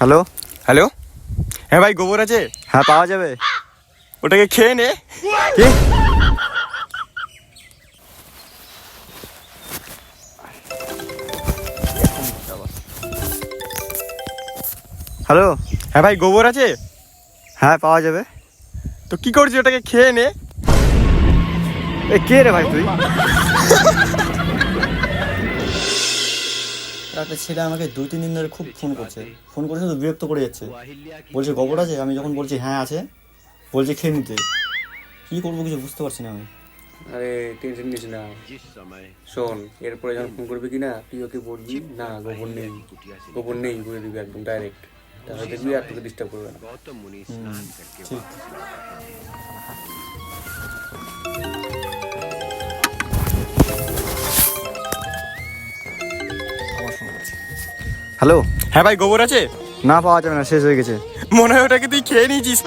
Hello hello, হ্যাঁ ভাই, গোবর আছে? হ্যাঁ পাওয়া যাবে। ওটাকে খেয়ে নে। কি? হ্যালো হ্যাঁ ভাই, গোবর আছে? হ্যাঁ পাওয়া যাবে। তো কি করছিস? ওটাকে খেয়ে নে। এ কে রে ভাই তুই? একটা ছেলে আমাকে 2-3 দিন ধরে খুব ফোন করছে তো বিরক্ত করে যাচ্ছে। বলছে গোবর আছে, আমি যখন বলছি হ্যাঁ আছে, বলছে খেয়ে নিতে। কি করবো কিছু বুঝতে পারছি না আমি। আরে টেনশন নিস না, শোন, এরপরে যখন ফোন করবি কি না, তুই ওকে বলবি না গোবর নেই বলে দিবি একদম ডাইরেক্ট। তাহলে দেখবি আর তোকে ডিস্টার্ব করবে না। ঠিক। হ্যালো হ্যাঁ ভাই, গোবর আছে? না পাওয়া যাবে না, শেষ হয়ে গেছে। মনে হয় ওটাকে তুই খেয়ে নিয়েছিস।